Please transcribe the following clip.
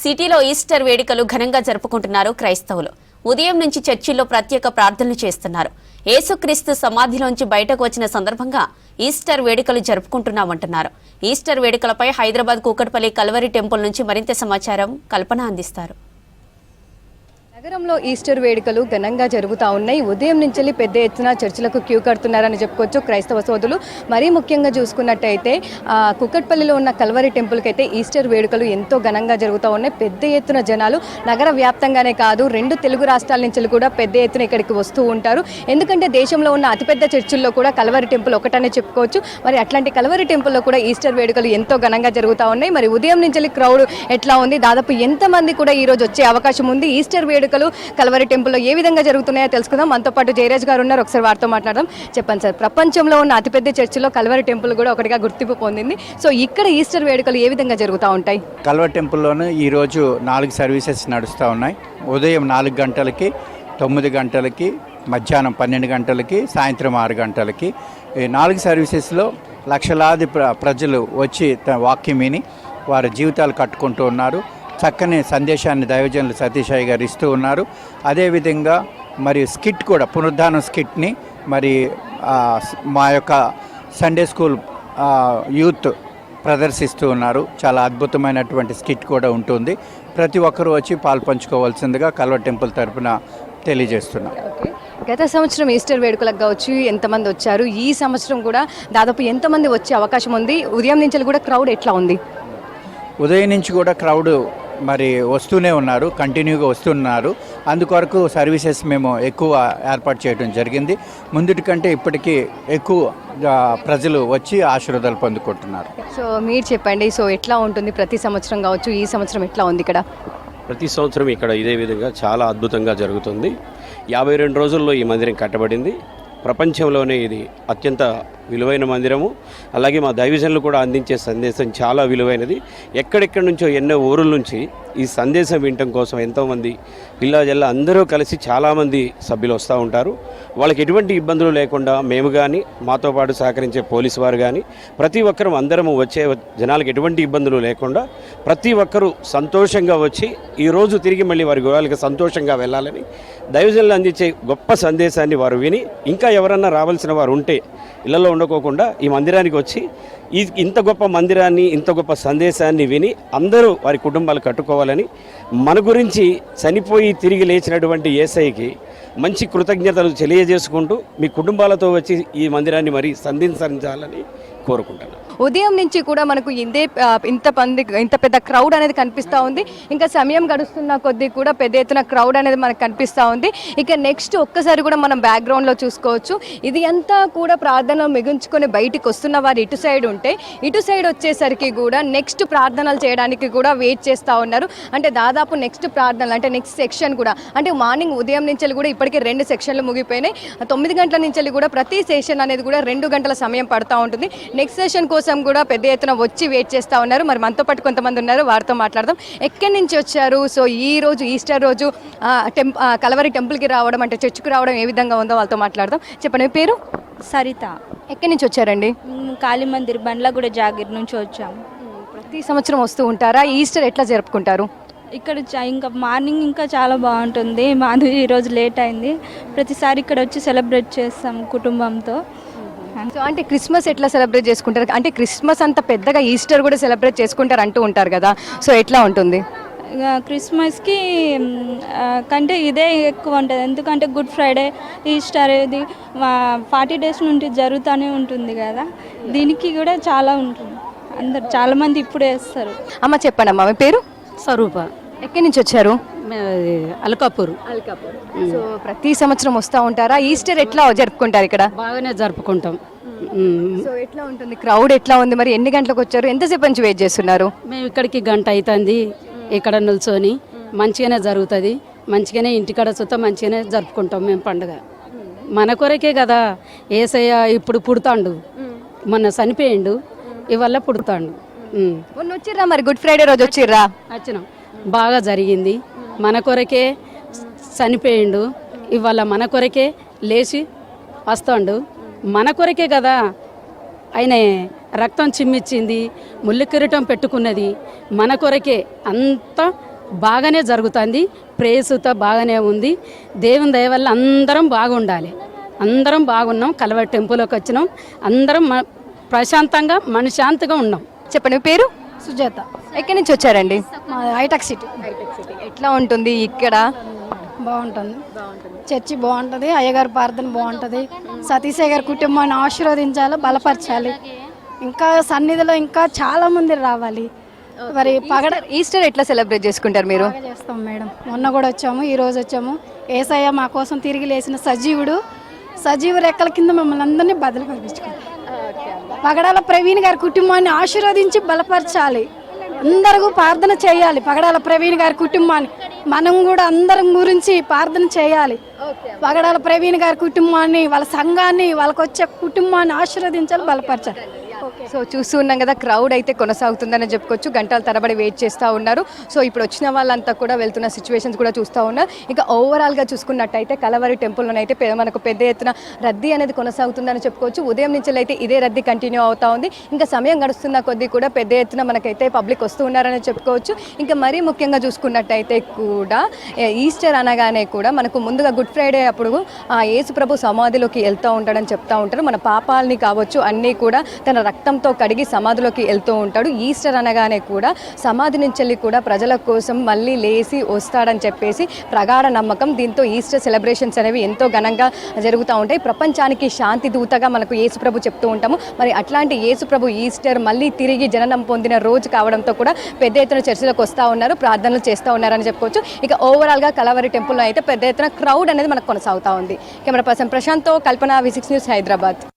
సిటీలో ఈస్టర్ వేడుకలు ఘనంగా జరుపుకుంటున్నారు క్రైస్తవులు. ఉదయం నుంచి చర్చిల్లో ప్రత్యేక ప్రార్థనలు చేస్తున్నారు. యేసుక్రీస్తు సమాధిలోంచి బయటకు వచ్చిన సందర్భంగా ఈస్టర్ వేడుకలు జరుపుకుంటున్నామంటున్నారు. ఈస్టర్ వేడుకలపై హైదరాబాద్ కూకట్పల్లి కల్వరి టెంపుల్ నుంచి మరింత సమాచారం కల్పన అందిస్తారు. నగరంలో ఈస్టర్ వేడుకలు ఘనంగా జరుగుతూ ఉన్నాయి. ఉదయం నుంచి పెద్ద ఎత్తున చర్చిలకు క్యూ కడుతున్నారని చెప్పుకోవచ్చు క్రైస్తవ సోదరులు. మరీ ముఖ్యంగా చూసుకున్నట్టయితే కుకట్పల్లిలో ఉన్న కల్వరి టెంపుల్కి అయితే ఈస్టర్ వేడుకలు ఎంతో ఘనంగా జరుగుతూ ఉన్నాయి. పెద్ద ఎత్తున జనాలు నగర వ్యాప్తంగానే కాదు, 2 తెలుగు రాష్ట్రాల నుంచి కూడా పెద్ద ఎత్తున ఇక్కడికి వస్తూ ఉంటారు. ఎందుకంటే దేశంలో ఉన్న అతిపెద్ద చర్చిల్లో కూడా కల్వరి టెంపుల్ ఒకటనే చెప్పుకోవచ్చు. మరి అట్లాంటి కల్వరి టెంపుల్లో కూడా ఈస్టర్ వేడుకలు ఎంతో ఘనంగా జరుగుతూ ఉన్నాయి. మరి ఉదయం నుంచి క్రౌడ్ ఎట్లా ఉంది, దాదాపు ఎంతమంది కూడా ఈరోజు వచ్చే అవకాశం ఉంది, ఈస్టర్ వేడుకలు కల్వరి టెంపుల్లో ఏ విధంగా జరుగుతున్నాయో తెలుసుకుందాం. మనతో పాటు జయరాజ్ గారు ఉన్నారు, ఒకసారి వారితో మాట్లాడదాం. చెప్పండి సార్, ప్రపంచంలో ఉన్న అతిపెద్ద చర్చిలో కల్వరి టెంపుల్ కూడా ఒకటిగా గుర్తింపు పొందింది. సో ఇక్కడ ఈస్టర్ వేడుకలు ఏ విధంగా జరుగుతూ ఉంటాయి? కల్వరి టెంపుల్లోనూ ఈరోజు 4 సర్వీసెస్ నడుస్తూ ఉన్నాయి. ఉదయం 4 గంటలకి, 9 గంటలకి, మధ్యాహ్నం 12 గంటలకి, సాయంత్రం 6 గంటలకి. ఈ 4 సర్వీసెస్లో లక్షలాది ప్రజలు వచ్చి వాక్యం విని వారి జీవితాలు కట్టుకుంటూ ఉన్నారు. చక్కని సందేశాన్ని దైవజనులు సతీషాయి గారు ఇస్తూ ఉన్నారు. అదేవిధంగా మరి స్కిట్ కూడా, పునరుద్ధానం స్కిట్ని మరి మా యొక్క సండే స్కూల్ యూత్ ప్రదర్శిస్తూ ఉన్నారు. చాలా అద్భుతమైనటువంటి స్కిట్ కూడా ఉంటుంది. ప్రతి ఒక్కరూ వచ్చి పాల్పంచుకోవాల్సిందిగా కల్వరి టెంపుల్ తరఫున తెలియజేస్తున్నాం. గత సంవత్సరం ఈస్టర్ వేడుకలకు కావచ్చు ఎంతమంది వచ్చారు, ఈ సంవత్సరం కూడా దాదాపు ఎంతమంది వచ్చే అవకాశం ఉంది? ఉదయం నుంచి కూడా క్రౌడ్ ఎట్లా ఉంది? ఉదయం నుంచి కూడా క్రౌడ్ మరి వస్తూనే ఉన్నారు, కంటిన్యూగా వస్తున్నారు. అందుకొరకు సర్వీసెస్ మేము ఎక్కువ ఏర్పాటు చేయడం జరిగింది. ముందుటి కంటే ఇప్పటికీ ఎక్కువ ప్రజలు వచ్చి ఆశీర్వాదాలు పొందుకుంటున్నారు. సో మీరు చెప్పండి, సో ఎట్లా ఉంటుంది ప్రతి సంవత్సరం కావచ్చు, ఈ సంవత్సరం ఎట్లా ఉంది ఇక్కడ? ప్రతి సంవత్సరం ఇక్కడ ఇదే విధంగా చాలా అద్భుతంగా జరుగుతుంది. 52 రోజుల్లో ఈ మందిరం కట్టబడింది. ప్రపంచంలోనే ఇది అత్యంత విలువైన మందిరము. అలాగే మా దైవజనులు కూడా అందించే సందేశం చాలా విలువైనది. ఎక్కడెక్కడి నుంచో ఎన్నో ఊరుల నుంచి ఈ సందేశం వినటం కోసం ఎంతోమంది పిల్లా జిల్లా అందరూ కలిసి చాలామంది సభ్యులు వస్తూ ఉంటారు. వాళ్ళకి ఎటువంటి ఇబ్బందులు లేకుండా మేము కానీ, మాతో పాటు సహకరించే పోలీసు వారు కానీ, ప్రతి ఒక్కరూ అందరము వచ్చే జనాలకు ఎటువంటి ఇబ్బందులు లేకుండా ప్రతి ఒక్కరూ సంతోషంగా వచ్చి ఈరోజు తిరిగి మళ్ళీ వారి గృహాలకి సంతోషంగా వెళ్ళాలని దైవజనులు అందించే గొప్ప సందేశాన్ని వారు విని, ఇంకా ఎవరన్నా రావాల్సిన వారు ఉంటే ఇళ్లలో ఉండకోకుండా ఈ మందిరానికి వచ్చి ఇంత గొప్ప మందిరాన్ని, ఇంత గొప్ప సందేశాన్ని విని అందరూ వారి కుటుంబాలు కట్టుకోవాలని, మన గురించి చనిపోయి తిరిగి లేచినటువంటి యేసయ్యకి మంచి కృతజ్ఞతలు తెలియజేసుకుంటూ మీ కుటుంబాలతో వచ్చి ఈ మందిరాన్ని మరి సంధించాలని కోరుకుంటాను. ఉదయం నుంచి కూడా మనకు ఇంత పెద్ద క్రౌడ్ అనేది కనిపిస్తూ ఉంది. ఇంకా సమయం గడుస్తున్న కొద్దీ కూడా పెద్ద ఎత్తున క్రౌడ్ అనేది మనకు కనిపిస్తూ ఉంది. ఇక నెక్స్ట్ ఒక్కసారి కూడా మనం బ్యాక్గ్రౌండ్లో చూసుకోవచ్చు. ఇది అంతా కూడా ప్రార్థనలు మిగుంచుకొని బయటికి వస్తున్న వారు ఇటు సైడ్ ఉంటే, ఇటు సైడ్ వచ్చేసరికి కూడా నెక్స్ట్ ప్రార్థనలు చేయడానికి కూడా వెయిట్ చేస్తూ ఉన్నారు. అంటే దాదాపు నెక్స్ట్ ప్రార్థనలు అంటే నెక్స్ట్ సెక్షన్ కూడా, అంటే మార్నింగ్ ఉదయం నుంచి కూడా ఇప్పటికే 2 సెక్షన్లు ముగిపోయినాయి. 9 గంటల నుంచి కూడా ప్రతి సెషన్ అనేది కూడా 2 గంటల సమయం పడుతూ ఉంటుంది. నెక్స్ట్ సెషన్ కోసం కూడా పెద్ద ఎత్తున వచ్చి వెయిట్ చేస్తూ ఉన్నారు. మరి మనతో పాటు కొంతమంది ఉన్నారు, వారితో మాట్లాడదాం. ఎక్కడి నుంచి వచ్చారు? సో ఈ రోజు ఈస్టర్ రోజు కల్వరి టెంపుల్కి రావడం అంటే చర్చికి రావడం ఏ విధంగా ఉందో వాళ్ళతో మాట్లాడదాం. చెప్పండి, మీ పేరు? సరిత. ఎక్కడి నుంచి వచ్చారండి? కాళీ మందిర్ బండ్లగూడ జాగిర్ నుంచి వచ్చాము. ప్రతి సంవత్సరం వస్తూ ఉంటారా? ఈస్టర్ ఎట్లా జరుపుకుంటారు? ఇక్కడ ఇంకా మార్నింగ్ ఇంకా చాలా బాగుంటుంది. మాది ఈరోజు లేట్ అయింది. ప్రతిసారి ఇక్కడ వచ్చి సెలబ్రేట్ చేస్తాం కుటుంబంతో. సో అంటే క్రిస్మస్ ఎట్లా సెలబ్రేట్ చేసుకుంటారు? అంటే క్రిస్మస్ అంత పెద్దగా ఈస్టర్ కూడా సెలబ్రేట్ చేసుకుంటారు అంటూ ఉంటారు కదా, సో ఎట్లా ఉంటుంది? క్రిస్మస్కి కంటే ఇదే ఎక్కువ ఉంటుంది. ఎందుకంటే గుడ్ ఫ్రైడే, ఈస్టర్ ఇది 40 డేస్ నుండి జరుగుతూనే ఉంటుంది కదా, దీనికి కూడా చాలా ఉంటుంది. అందరు చాలామంది ఇప్పుడే వేస్తారు. అమ్మ చెప్పండి అమ్మ, మీ పేరు? స్వరూప. ఎక్కడి నుంచి వచ్చారు? అల్కాపూర్. సో ప్రతి సంవత్సరం వస్తూ ఉంటారా? ఈస్టర్ ఎట్లా జరుపుకుంటారు ఇక్కడ? బాగానే జరుపుకుంటాం. సో ఎట్లా ఉంటుంది, క్రౌడ్ ఎట్లా ఉంది? మరి ఎన్ని గంటలకు వచ్చారు? ఎంతసేపు నుంచి వెయిట్ చేస్తున్నారు? మేము ఇక్కడికి గంట అవుతుంది ఇక్కడ నిల్చొని. మంచిగానే జరుగుతుంది, మంచిగానే ఇంటికాడ చూస్తే మంచిగానే జరుపుకుంటాం మేము పండుగ. మన కొరకే కదా యేసయ్య ఇప్పుడు పుడతాండు, మొన్న చనిపోయిండు, ఇవల్ల పుడతాండు. మొన్న వచ్చిర్రా? మరి గుడ్ ఫ్రైడే రోజు వచ్చిర్రా? వచ్చినాం, బాగా జరిగింది. మన కొరకే చనిపోయిండు, ఇవాళ మన కొరకే లేచి వస్తాండు. మన కొరకే కదా ఆయన రక్తం చిమ్మిచ్చింది, ముళ్ళు కిరీటం పెట్టుకున్నది మన కొరకే. అంతా బాగానే జరుగుతుంది, ప్రేసుతో బాగానే ఉంది. దేవుని దయ వల్ల అందరం బాగుండాలి. అందరం బాగున్నాం. కలవరి టెంపుల్కి వచ్చినాం, అందరం ప్రశాంతంగా మనశ్శాంతిగా ఉన్నాం. చెప్పండి మీ పేరు? సుజాత. ఎక్కడి నుంచి వచ్చారండి? మా హైటెక్ సిటీ. ఎట్లా ఉంటుంది ఇక్కడ? బాగుంటుంది. చర్చి బాగుంటుంది, అయ్యగారి ప్రార్థన బాగుంటుంది. సతీశయ్య గారి కుటుంబాన్ని ఆశీర్వదించాలి, బలపరచాలి. ఇంకా సన్నిధిలో ఇంకా చాలా మంది రావాలి. మరి ఈస్టర్ ఎట్లా సెలబ్రేట్ చేసుకుంటారు మీరు? బాగా చేస్తాం మేడం. మొన్న కూడా వచ్చాము, ఈ రోజు వచ్చాము. యేసయ్య మా కోసం తిరిగి లేచిన సజీవుడు, సజీవ రెక్కల కింద మమ్మల్ని అందరినీ బదులు పంపించుకుంటాం. పగడాల ప్రవీణ్ గారి కుటుంబాన్ని ఆశీర్వదించి బలపరచాలి. అందరూ ప్రార్థన చేయాలి. పగడాల ప్రవీణ్ గారి కుటుంబాన్ని మనం కూడా అందరం గురించి ప్రార్థన చేయాలి. పగడాల ప్రవీణ్ గారి కుటుంబాన్ని, వాళ్ళ సంఘాన్ని, వాళ్ళకి వచ్చే కుటుంబాన్ని ఆశీర్వదించాలి, బలపరచాలి. సో చూస్తూ ఉన్నాం కదా, క్రౌడ్ అయితే కొనసాగుతుందని చెప్పుకోవచ్చు. గంటల తరబడి వెయిట్ చేస్తూ ఉన్నారు. సో ఇప్పుడు వచ్చిన వాళ్ళంతా కూడా వెళ్తున్న సిచ్యువేషన్స్ కూడా చూస్తూ ఉన్నారు. ఇంకా ఓవరాల్గా చూసుకున్నట్టయితే కలవరి టెంపుల్లోనైతే మనకు పెద్ద ఎత్తున రద్దీ అనేది కొనసాగుతుందని చెప్పుకోవచ్చు. ఉదయం నుంచి అయితే ఇదే రద్దీ కంటిన్యూ అవుతూ ఉంది. ఇంకా సమయం గడుస్తున్న కొద్దీ కూడా పెద్ద ఎత్తున మనకైతే పబ్లిక్ వస్తూ ఉన్నారని చెప్పుకోవచ్చు. ఇంకా మరీ ముఖ్యంగా చూసుకున్నట్టయితే కూడా ఈస్టర్ అనగానే కూడా మనకు ముందుగా గుడ్ ఫ్రైడే అప్పుడు యేసు ప్రభు సమాధిలోకి వెళ్తూ ఉంటాడని చెప్తూ ఉంటారు. మన పాపాలని కావచ్చు అన్నీ కూడా తన రక్తంతో కడిగి సమాధిలోకి వెళ్తూ ఉంటాడు. ఈస్టర్ అనగానే కూడా సమాధి నుంచి వెళ్ళి కూడా ప్రజల కోసం మళ్ళీ లేచి వస్తాడని చెప్పేసి ప్రగాఢ నమ్మకం. దీంతో ఈస్టర్ సెలబ్రేషన్స్ అనేవి ఎంతో ఘనంగా జరుగుతూ ఉంటాయి. ప్రపంచానికి శాంతి దూతగా మనకు యేసుప్రభు చెప్తూ ఉంటాము. మరి అట్లాంటి యేసుప్రభు ఈస్టర్ మళ్ళీ తిరిగి జననం పొందిన రోజు కావడంతో కూడా పెద్ద ఎత్తున చర్చిలకు వస్తూ ఉన్నారు, ప్రార్థనలు చేస్తూ ఉన్నారని చెప్పుకోవచ్చు. ఇక ఓవరాల్గా కలవరి టెంపుల్లో అయితే పెద్ద ఎత్తున క్రౌడ్ అనేది మనకు కొనసాగుతూ ఉంది. కెమెరా పర్సన్ ప్రశాంత్తో కల్పన, V6 న్యూస్, హైదరాబాద్.